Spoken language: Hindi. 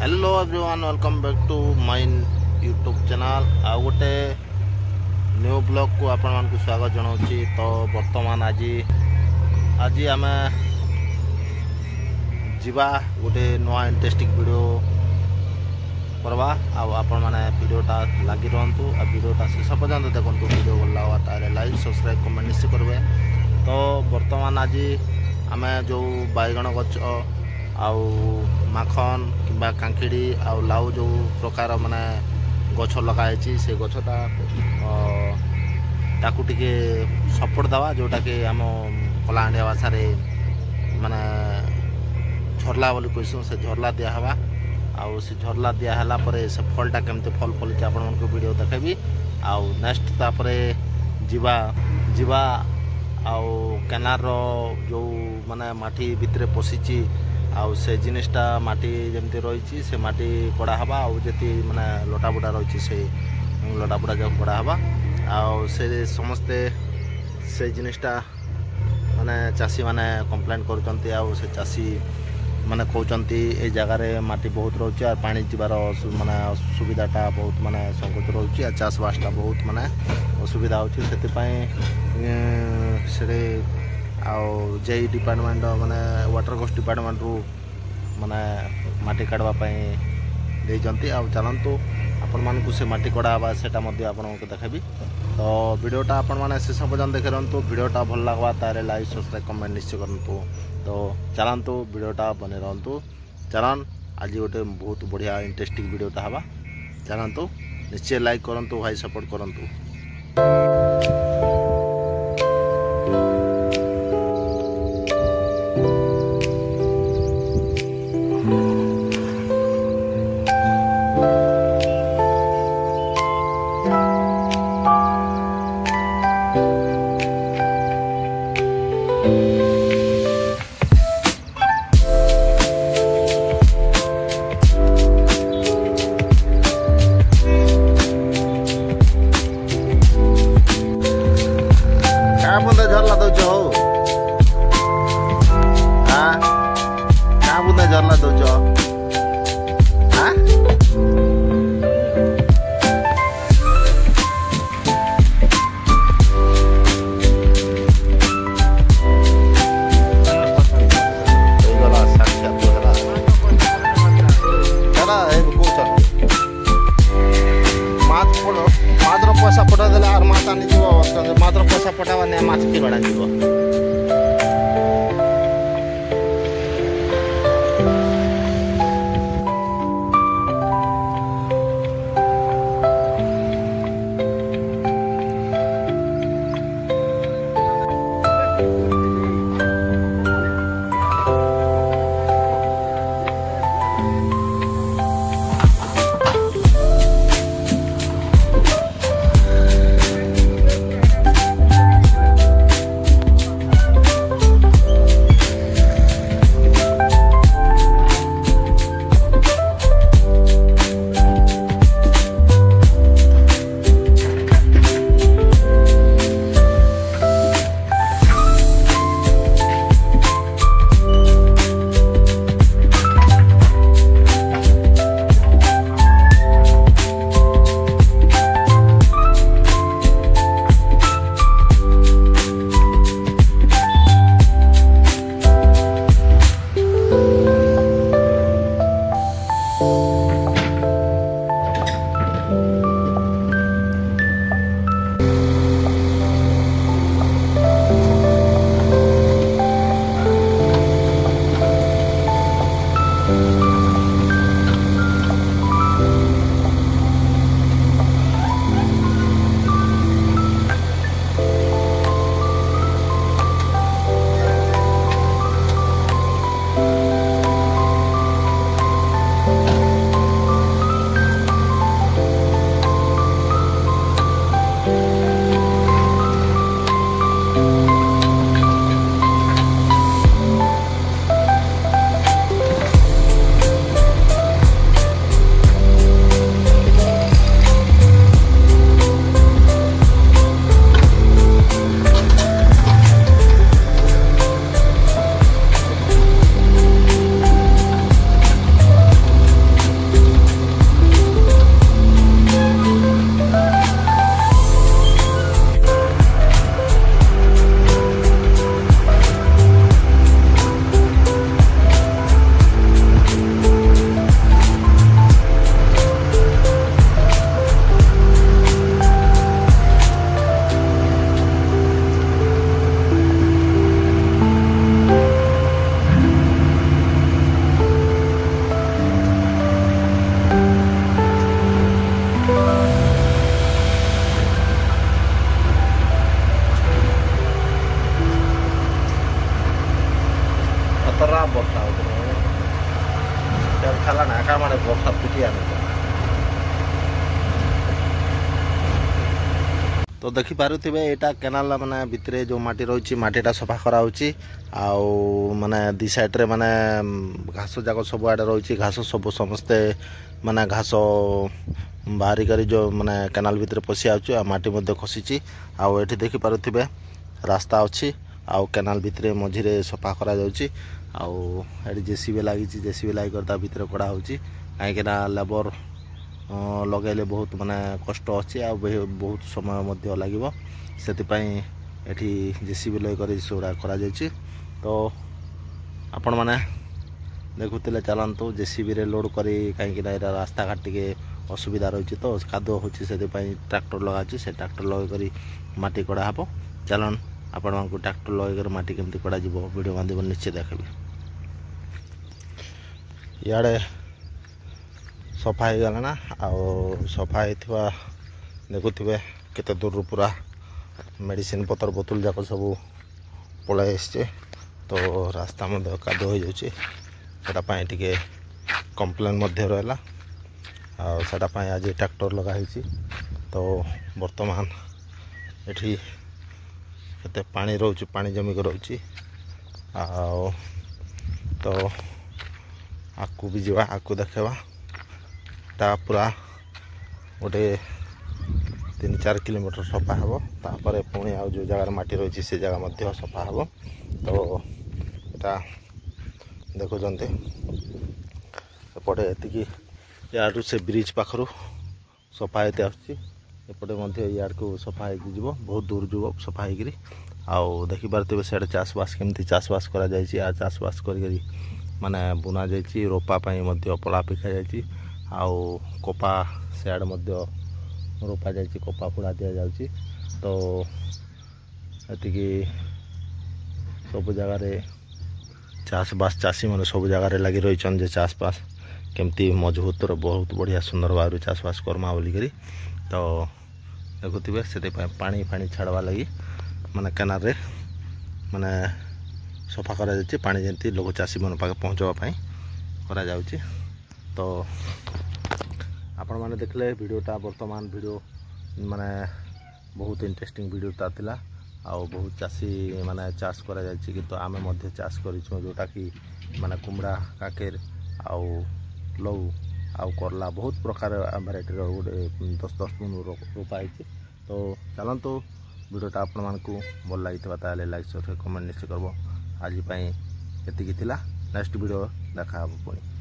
Hello everyone welcome back to my YouTube channel आ गोटे न्यू ब्लॉग को आपण मानकु स्वागत जनाउछि। तो वर्तमान आज आम जीवा गोटे नुआ इंटरेस्टिंग वीडियो करवा आपण माने वीडियोटा लगी रहंतु आ वीडियोटा शेष पर्यंत देखंतु। वीडियो भल तारे लाइक सब्सक्राइब कमेंट निश्चय करबे। तो वर्तमान आज आम जो बैगण गछ आउ माखन किंबा कांखिड़ी आउ लाउ जो प्रकार माने गछ लगाई से गछटा ताकू टिके सपोर्ट दवा जोटा कि आम कलाहांडिया भाषा माने झरला बोली कहूँ। से झरला दिहवा आउ से झरला दिहला परे से फलटा केमती फल फलिचे आपण मानक वीडियो देखेबी। आउ नेक्स्ट तापरे जीवा जीवा आउ केनार जो माने माटी भितरे पशिची आउ से जिनिसटा माटी जमती रही से माटी कड़ा हवा आउ जति माने लटा बुड़ा रही से लटा बुड़ा जो कड़ा हवा आउ से समस्ते से जिनिसटा माने चाषी माने कंप्लेन करचंती आउ से चाषी माने कहउचंती ए जगह रे माटी बहुत रहउची आ पानी जीवार माने सुविधाटा बहुत माने संकोच रहउची आ चाष बासटा बहुत माने असुविधा होची। सेति पई से आउ जे डिपार्टमेंट माने वाटर कोस्ट डिपार्टमेंट रु माने माटी काढवा पई देजंती। आउ चलंतु आपण मानकु से माटी कढावा सेटा मध्ये आपण को देखेबी। तो वीडियोटा आपण माने शेष पर्यंत देखे रहंतु। वीडियोटा भल लागवा तारे लाइक सब्सक्राइब कमेंट निश्चय करंतु। तो चलंतु वीडियोटा बने रहंतु। चलन आज गोटे बहुत बढ़िया इंटरेस्टिंग वीडियोटा हवा। चलंतु निश्चय लाइक करंतु भाई सपोर्ट करंतु। बुंदा झरला दौच हो क्या बुंदा झरला दौच पैसा पठा देला आर माछ आनी जीव मात्र पैसा पठावा ने माछ की बड़ा जीव। खाला ना का माने बर्षा पिटी आने तो देखि पारुथिबे एटा केनाल माने भितरे जो माटी रही माटीटा सफा करा होची आउ माने दी साइड रे माने घास जाक सब आडे रही घास सब समस्ते माने घास बाहरी करी जो माने केनाल भितरे पसी आउची आ माटी मध्ये खसीची आउ एठी देखि पारुथिबे रास्ता अछि आउ केनाल भितरे मझिरे सफा करा जाउची आउ एडी जेसीबी लागी जेसीबी लागी करता भितरे कड़ा होची काहे के ना लेबर लगेले बहुत माने कष्ट अच्छी आ बहुत समय मध्य लगे से एठी जेसीबी लगे कर सेगुड़ा करा जायछि तो आपण माने देखुले चलतु जेसीबी रे लोड करी कहीं रास्ता घाट टे असुविधा रही तो कादुआ होची से ट्रैक्टर लगा से ट्रैक्टर लगे करी माटी कड़ा हम चलन आपण मानक ट्रैक्टर लगे कर माटी केमती कड़ा जीवो वीडियो माध्यम निश्चय देखबी इे सफा हो गला ना आउ सफा होता देखुवे केते दूर पूरा मेडिसिन पतर बोतल जाक सब पलै आसचे तो रास्ता मध्य कादुआ हो जापाई टे कम्प्लेन रहा आटाई आज ट्रैक्टर लगाई तो बर्तमान एठी केते पानी रोच पानी जमिक रोची तो आकू भी जावा आकू देखा टा पूरा गोटे 3-4 किलोमीटर सफा हम तापर पुणी आ जो जगार माटी रही से जगह मध्य सफा हम तो यहाँ देखुं एपटे एति यार से ब्रिज पाखर सफा होते आसपटे यार को सफा हो बहुत दूर जो सफा हो देखिपारे से चाषबास केमती चाषबास कर चाषबास कर माने बुना जाइए रोपा पड़ा पिखा जाइए आउ कपा सियाड़ रोपा जाइए कपा पुड़ा दि जाउची तो ये सब जगार चाषबास चाषी मैंने सब जगार लगी रही चाषबास केमती मजबूत बहुत बढ़िया सुंदर भाव चाषबास करमा बोलिकी तो देखुवे से पानी फाणी छाड़वा लगी माने केनाल रे माने सफा करा जायछि पानी जेंती लोक चाषी मन पाके पहुँचवाई करा जाउछि तो आपण माने देखले वीडियोटा वर्तमान वीडियो माने बहुत इंटरेस्टिंग वीडियोटा थिला आउ बहुत चाषी माने चाष करा जायछि कि तो आमे मध्य चाष करिछु जोटा कि माने कुमड़ा काकेर आउ लौ आउ करला बहुत प्रकार भेराइटी गोटे 10-10 मन रोपा है तो चलतु वीडियोटा आपण मानक भल लगी लाइक शेयर कमेंट निश्चय करब आज एतिकी नेक्स्ट वीडियो देखा पुणी।